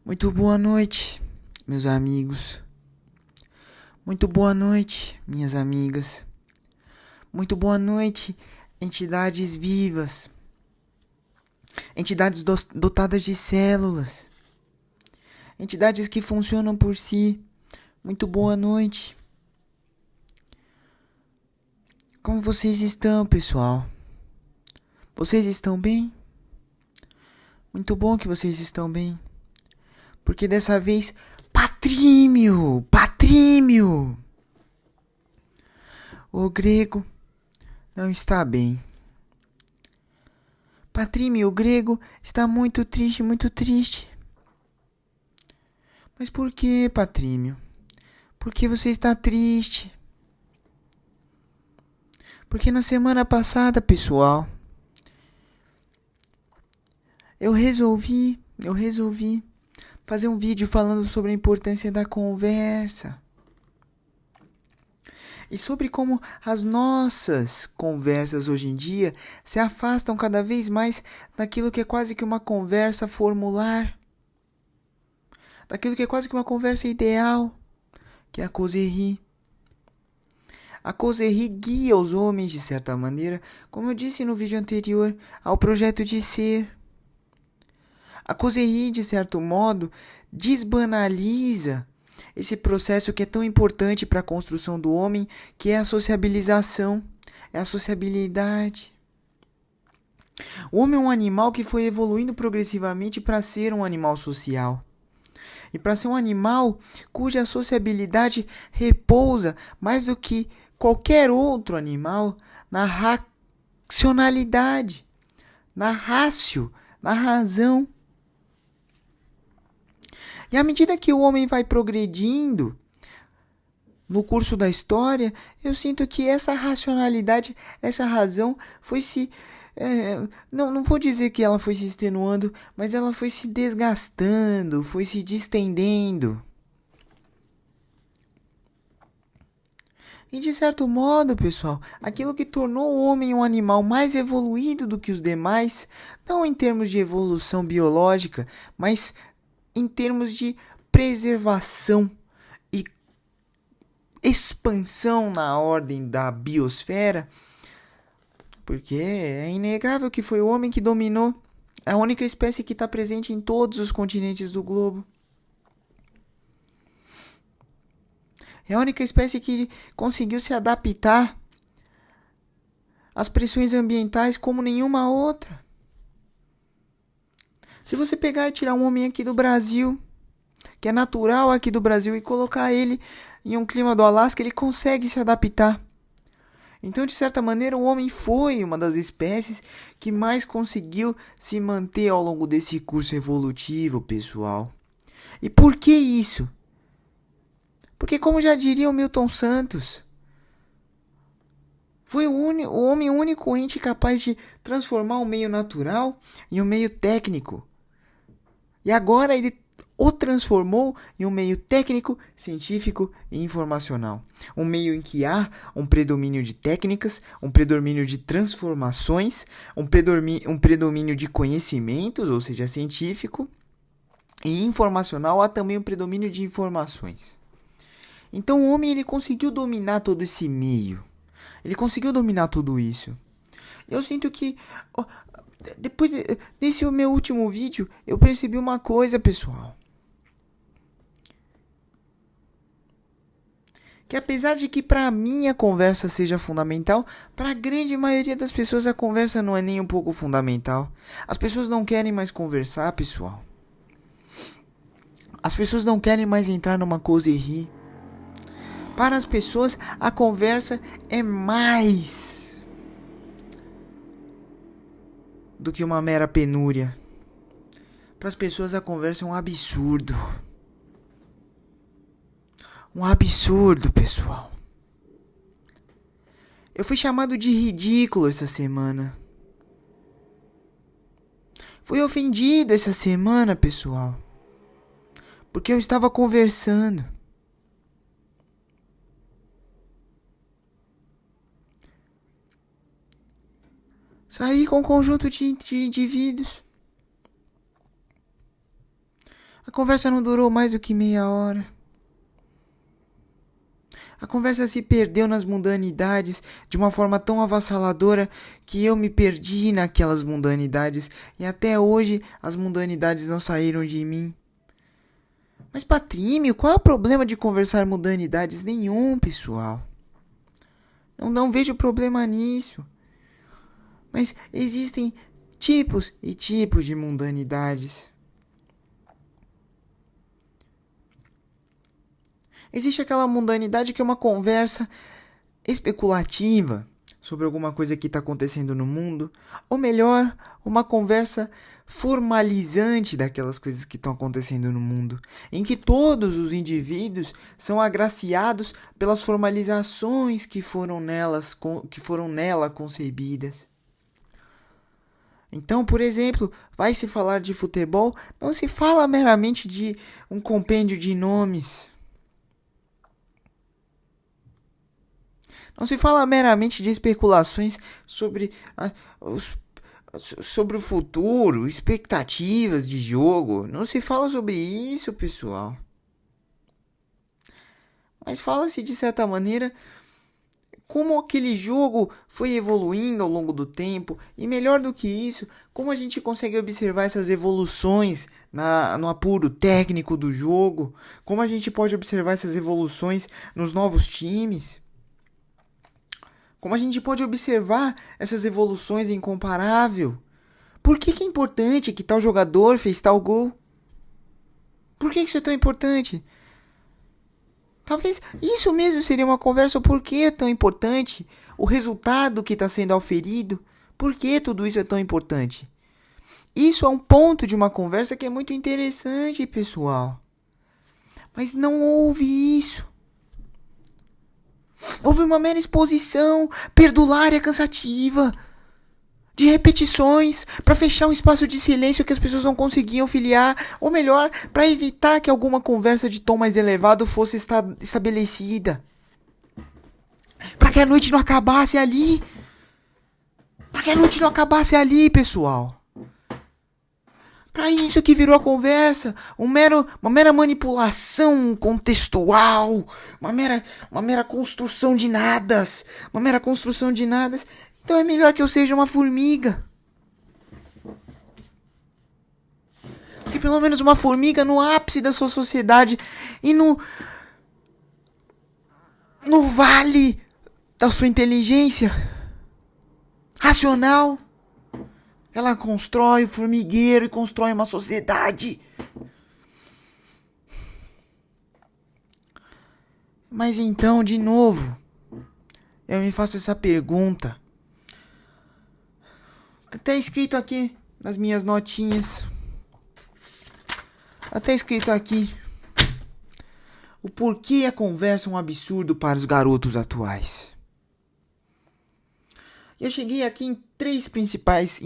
Muito boa noite, meus amigos. Muito boa noite, minhas amigas. Muito boa noite, entidades vivas. Entidades dotadas de células. Entidades que funcionam por si. Muito boa noite. Como vocês estão, pessoal? Vocês estão bem? Muito bom que vocês estão bem. Porque dessa vez, Patrímio! O grego não está bem. Patrímio, o grego está muito triste, muito triste. Mas por que, Patrímio? Por que você está triste? Porque na semana passada, pessoal, eu resolvi fazer um vídeo falando sobre a importância da conversa. E sobre como as nossas conversas hoje em dia se afastam cada vez mais daquilo que é quase que uma conversa formular. Daquilo que é quase que uma conversa ideal, que é a causerie. A causerie guia os homens, de certa maneira, como eu disse no vídeo anterior, ao projeto de ser. A causerie, de certo modo, desbanaliza esse processo que é tão importante para a construção do homem, que é a sociabilização, é a sociabilidade. O homem é um animal que foi evoluindo progressivamente para ser um animal social. E para ser um animal cuja sociabilidade repousa mais do que qualquer outro animal na racionalidade, na rácio, na razão. E à medida que o homem vai progredindo no curso da história, eu sinto que essa racionalidade, essa razão foi se... não vou dizer que ela foi se extenuando, mas ela foi se desgastando, foi se distendendo. E de certo modo, pessoal, aquilo que tornou o homem um animal mais evoluído do que os demais, não em termos de evolução biológica, mas em termos de preservação e expansão na ordem da biosfera, porque é inegável que foi o homem que dominou a única espécie que está presente em todos os continentes do globo. É a única espécie que conseguiu se adaptar às pressões ambientais como nenhuma outra. Se você pegar e tirar um homem aqui do Brasil, que é natural aqui do Brasil, e colocar ele em um clima do Alasca, ele consegue se adaptar. Então, de certa maneira, o homem foi uma das espécies que mais conseguiu se manter ao longo desse curso evolutivo, pessoal. E por que isso? Porque, como já diria o Milton Santos, foi o homem o único ente capaz de transformar o meio natural em um meio técnico. E agora ele o transformou em um meio técnico, científico e informacional. Um meio em que há um predomínio de técnicas, um predomínio de transformações, um predomínio de conhecimentos, ou seja, científico, e informacional. Há também um predomínio de informações. Então o homem ele conseguiu dominar todo esse meio. Ele conseguiu dominar tudo isso. Eu sinto que... depois desse meu último vídeo, eu percebi uma coisa, pessoal. Que apesar de que para mim a conversa seja fundamental, para a grande maioria das pessoas a conversa não é nem um pouco fundamental. As pessoas não querem mais conversar, pessoal. As pessoas não querem mais entrar numa causerie. Para as pessoas, a conversa é mais do que uma mera penúria. Para as pessoas, a conversa é um absurdo. Um absurdo, pessoal. Eu fui chamado de ridículo essa semana. Fui ofendido essa semana, pessoal. Porque eu estava conversando. Saí com um conjunto de indivíduos. A conversa não durou mais do que meia hora. A conversa se perdeu nas mundanidades de uma forma tão avassaladora que eu me perdi naquelas mundanidades e até hoje as mundanidades não saíram de mim. Mas Patrímio, qual é o problema de conversar mundanidades? Nenhum, pessoal. Não vejo problema nisso. Mas existem tipos e tipos de mundanidades. Existe aquela mundanidade que é uma conversa especulativa sobre alguma coisa que está acontecendo no mundo, ou melhor, uma conversa formalizante daquelas coisas que estão acontecendo no mundo, em que todos os indivíduos são agraciados pelas formalizações que foram nela concebidas. Então, por exemplo, vai se falar de futebol, não se fala meramente de um compêndio de nomes. Não se fala meramente de especulações sobre o futuro, expectativas de jogo. Não se fala sobre isso, pessoal. Mas fala-se, de certa maneira, como aquele jogo foi evoluindo ao longo do tempo. E melhor do que isso, como a gente consegue observar essas evoluções no apuro técnico do jogo. Como a gente pode observar essas evoluções nos novos times. Como a gente pode observar essas evoluções incomparável? Por que é importante que tal jogador fez tal gol? Por que isso é tão importante? Talvez isso mesmo seria uma conversa. Por que é tão importante? O resultado que está sendo auferido? Por que tudo isso é tão importante? Isso é um ponto de uma conversa que é muito interessante, pessoal. Mas não houve isso. Houve uma mera exposição perdulária cansativa de repetições para fechar um espaço de silêncio que as pessoas não conseguiam filiar, ou melhor, para evitar que alguma conversa de tom mais elevado fosse estabelecida. Para que a noite não acabasse ali. Pessoal. Para isso que virou a conversa, uma mera manipulação contextual, uma mera construção de nadas, Então é melhor que eu seja uma formiga. Porque pelo menos uma formiga no ápice da sua sociedade e no vale da sua inteligência racional, ela constrói o formigueiro e constrói uma sociedade. Mas então, de novo, eu me faço essa pergunta. Até escrito aqui nas minhas notinhas. O porquê a conversa é um absurdo para os garotos atuais. Eu cheguei aqui em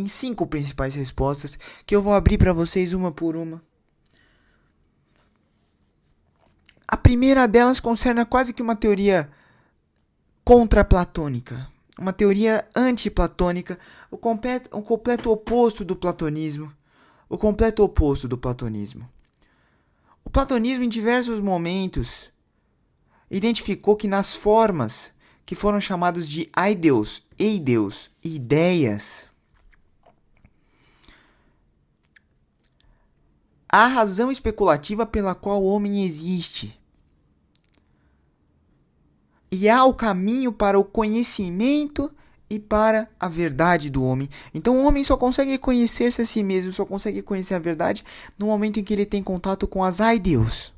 5 principais respostas que eu vou abrir para vocês uma por uma. A primeira delas concerne quase que uma teoria contraplatônica, uma teoria antiplatônica, o completo oposto do platonismo. O platonismo, em diversos momentos, identificou que nas formas que foram chamados de eideos, ideias, há razão especulativa pela qual o homem existe. E há o caminho para o conhecimento e para a verdade do homem. Então o homem só consegue conhecer-se a si mesmo, só consegue conhecer a verdade no momento em que ele tem contato com as eideos.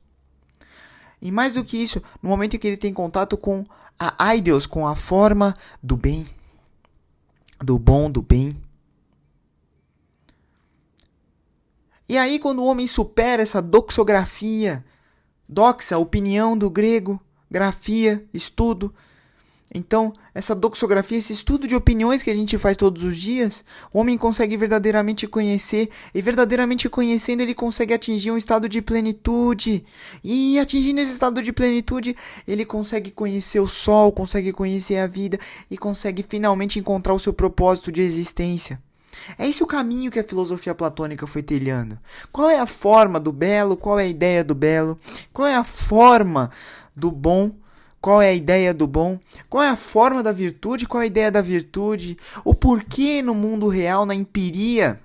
E mais do que isso, no momento em que ele tem contato com a eideos, com a forma do bem, do bom, do bem. E aí quando o homem supera essa doxografia, doxa, opinião do grego, grafia, estudo. Então, essa doxografia, esse estudo de opiniões que a gente faz todos os dias, o homem consegue verdadeiramente conhecer, e verdadeiramente conhecendo ele consegue atingir um estado de plenitude. E atingindo esse estado de plenitude, ele consegue conhecer o sol, consegue conhecer a vida e consegue finalmente encontrar o seu propósito de existência. É esse o caminho que a filosofia platônica foi trilhando. Qual é a forma do belo? Qual é a ideia do belo? Qual é a forma do bom? Qual é a ideia do bom? Qual é a forma da virtude? Qual é a ideia da virtude? O porquê no mundo real, na empiria,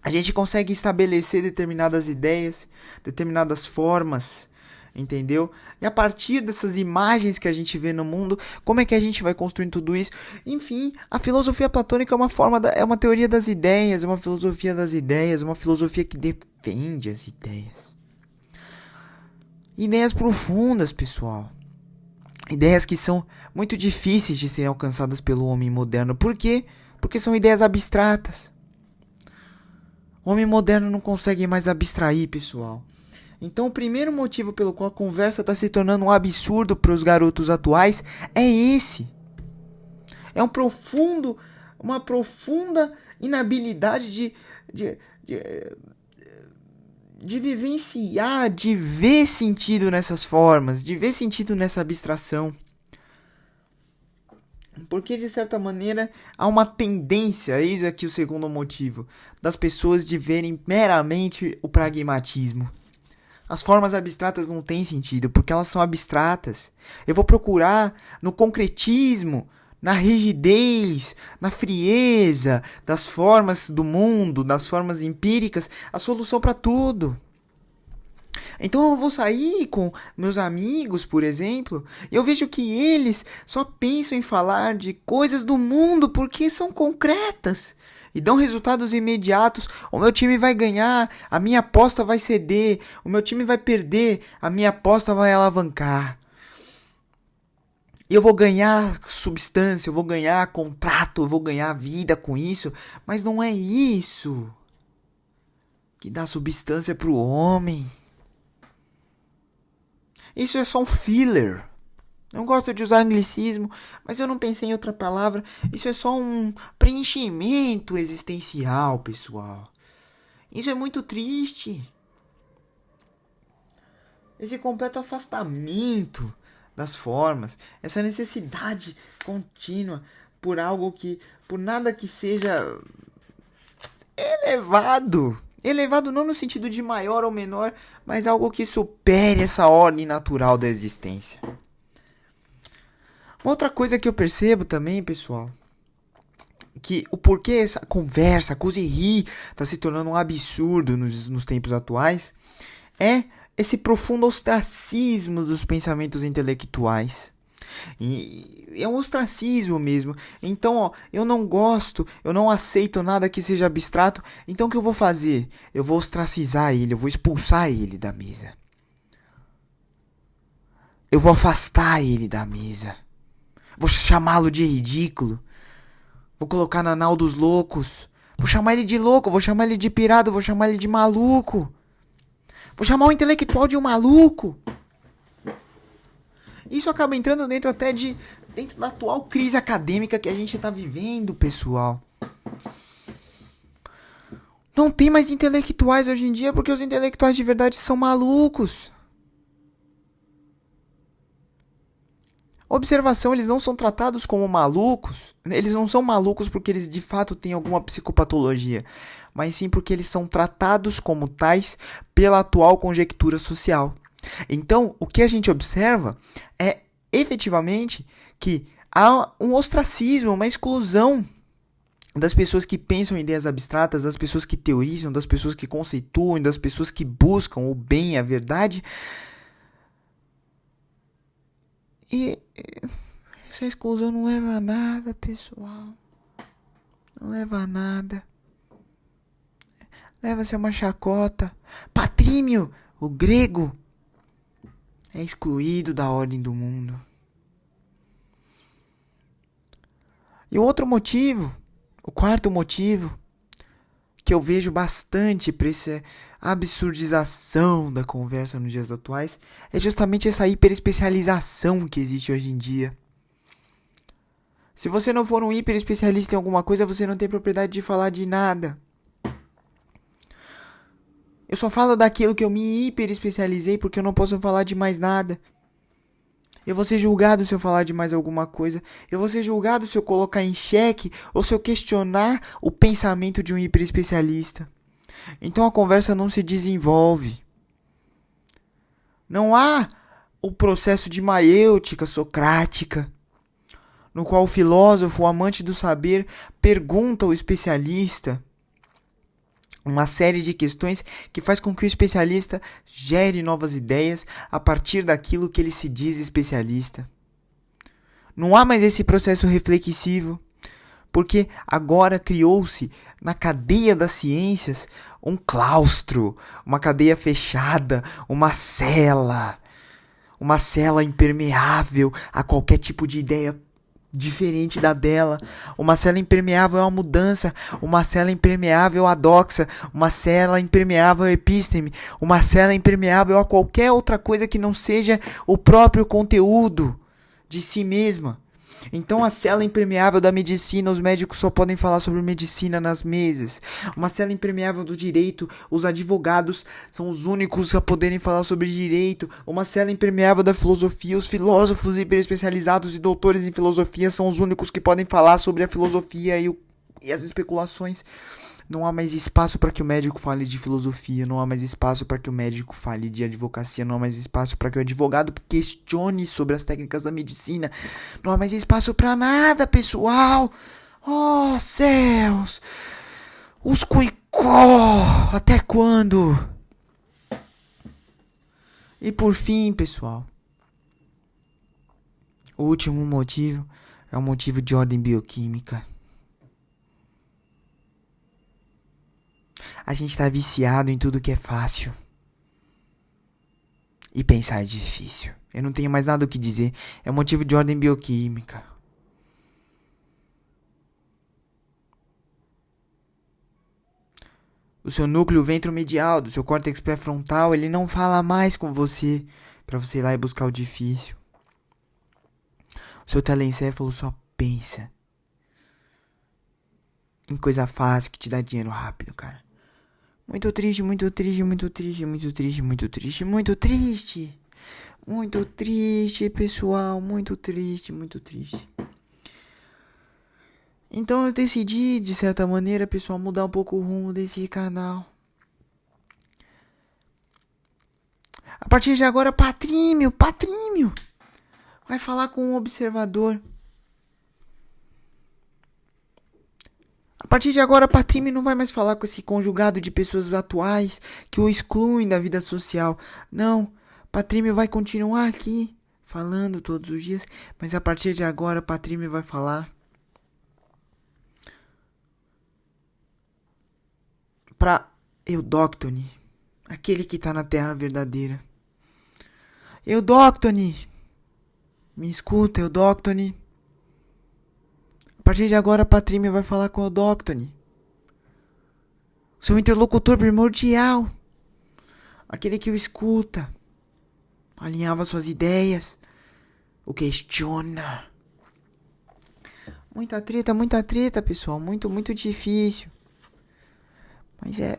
a gente consegue estabelecer determinadas ideias, determinadas formas, entendeu? E a partir dessas imagens que a gente vê no mundo, como é que a gente vai construindo tudo isso? Enfim, a filosofia platônica é uma teoria das ideias, é uma filosofia das ideias, uma filosofia que defende as ideias. Ideias profundas, pessoal. Ideias que são muito difíceis de serem alcançadas pelo homem moderno. Por quê? Porque são ideias abstratas. O homem moderno não consegue mais abstrair, pessoal. Então, o primeiro motivo pelo qual a conversa está se tornando um absurdo para os garotos atuais é esse. É uma profunda inabilidade de vivenciar, de ver sentido nessas formas, de ver sentido nessa abstração. Porque, de certa maneira, há uma tendência, eis aqui o segundo motivo, das pessoas de verem meramente o pragmatismo. As formas abstratas não têm sentido, porque elas são abstratas. Eu vou procurar no concretismo, na rigidez, na frieza das formas do mundo, das formas empíricas, a solução para tudo. Então eu vou sair com meus amigos, por exemplo, e eu vejo que eles só pensam em falar de coisas do mundo porque são concretas e dão resultados imediatos. O meu time vai ganhar, a minha aposta vai ceder, o meu time vai perder, a minha aposta vai alavancar. E eu vou ganhar substância, eu vou ganhar contrato, eu vou ganhar vida com isso, mas não é isso que dá substância para o homem. Isso é só um filler. Não gosto de usar anglicismo, mas eu não pensei em outra palavra. Isso é só um preenchimento existencial, pessoal. Isso é muito triste. Esse completo afastamento das formas, essa necessidade contínua por algo que, por nada que seja elevado. Elevado não no sentido de maior ou menor, mas algo que supere essa ordem natural da existência. Uma outra coisa que eu percebo também, pessoal, que o porquê essa conversa, cozinha, está se tornando um absurdo nos tempos atuais, é esse profundo ostracismo dos pensamentos intelectuais. E é um ostracismo mesmo. Então, ó, eu não gosto, eu não aceito nada que seja abstrato. Então, o que eu vou fazer? Eu vou ostracizar ele, eu vou expulsar ele da mesa. Eu vou afastar ele da mesa. Vou chamá-lo de ridículo. Vou colocar na anal dos loucos. Vou chamar ele de louco, vou chamar ele de pirado, vou chamar ele de maluco. Vou chamar o intelectual de um maluco. Isso acaba entrando dentro da atual crise acadêmica que a gente está vivendo, pessoal. Não tem mais intelectuais hoje em dia porque os intelectuais de verdade são malucos. Observação, eles não são tratados como malucos. Eles não são malucos porque eles de fato têm alguma psicopatologia, mas sim porque eles são tratados como tais pela atual conjectura social. Então, o que a gente observa é efetivamente que há um ostracismo, uma exclusão das pessoas que pensam em ideias abstratas, das pessoas que teorizam, das pessoas que conceituam, das pessoas que buscam o bem e a verdade. E essa exclusão não leva a nada, pessoal. Não leva a nada. Leva-se a uma chacota. Patrímio, o grego, é excluído da ordem do mundo. E o outro motivo, o quarto motivo, que eu vejo bastante para essa absurdização da conversa nos dias atuais, é justamente essa hiperespecialização que existe hoje em dia. Se você não for um hiperespecialista em alguma coisa, você não tem propriedade de falar de nada. Eu só falo daquilo que eu me hiperespecializei porque eu não posso falar de mais nada. Eu vou ser julgado se eu falar de mais alguma coisa. Eu vou ser julgado se eu colocar em xeque ou se eu questionar o pensamento de um hiperespecialista. Então a conversa não se desenvolve. Não há o processo de maiêutica socrática, no qual o filósofo, o amante do saber, pergunta ao especialista uma série de questões que faz com que o especialista gere novas ideias a partir daquilo que ele se diz especialista. Não há mais esse processo reflexivo, porque agora criou-se na cadeia das ciências um claustro, uma cadeia fechada, uma cela impermeável a qualquer tipo de ideia diferente da dela. Uma cela impermeável à mudança, uma cela impermeável à doxa, uma cela impermeável à episteme, uma cela impermeável a qualquer outra coisa que não seja o próprio conteúdo de si mesma. Então a cela impermeável da medicina, os médicos só podem falar sobre medicina nas mesas. Uma cela impermeável do direito, os advogados são os únicos a poderem falar sobre direito. Uma cela impermeável da filosofia, os filósofos hiperespecializados e doutores em filosofia são os únicos que podem falar sobre a filosofia e as especulações. Não há mais espaço para que o médico fale de filosofia, não há mais espaço para que o médico fale de advocacia, não há mais espaço para que o advogado questione sobre as técnicas da medicina, não há mais espaço para nada, pessoal. Oh, céus! Os cuicó! Até quando? E por fim, pessoal, o último motivo é um motivo de ordem bioquímica. A gente tá viciado em tudo que é fácil. E pensar é difícil. Eu não tenho mais nada o que dizer. É um motivo de ordem bioquímica. O seu núcleo ventromedial, do seu córtex pré-frontal, ele não fala mais com você pra você ir lá e buscar o difícil. O seu telencéfalo só pensa em coisa fácil que te dá dinheiro rápido, cara. Muito triste, muito triste, muito triste, muito triste, muito triste, muito triste. Muito triste, pessoal, muito triste, muito triste. Então eu decidi, de certa maneira, pessoal, mudar um pouco o rumo desse canal. A partir de agora, Patrímio vai falar com um observador. A partir de agora, Patrímio não vai mais falar com esse conjugado de pessoas atuais que o excluem da vida social. Não, Patrímio vai continuar aqui, falando todos os dias, mas a partir de agora, Patrímio vai falar pra Eudóctone, aquele que tá na Terra verdadeira. Eudóctone, me escuta, Eudóctone. A partir de agora, Patrímio vai falar com o Eudóctone, seu interlocutor primordial, aquele que o escuta, alinhava suas ideias, o questiona. Muita treta, pessoal, muito difícil. Mas é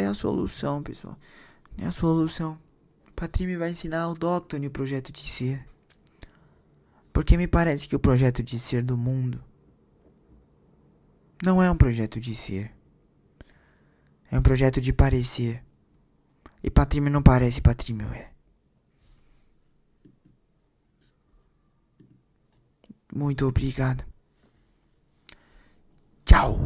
a solução, pessoal. É a solução. Patrímio vai ensinar ao Eudóctone o projeto de ser. Porque me parece que o projeto de ser do mundo não é um projeto de ser. É um projeto de parecer. E Patrímio não parece, Patrímio é. Muito obrigado. Tchau.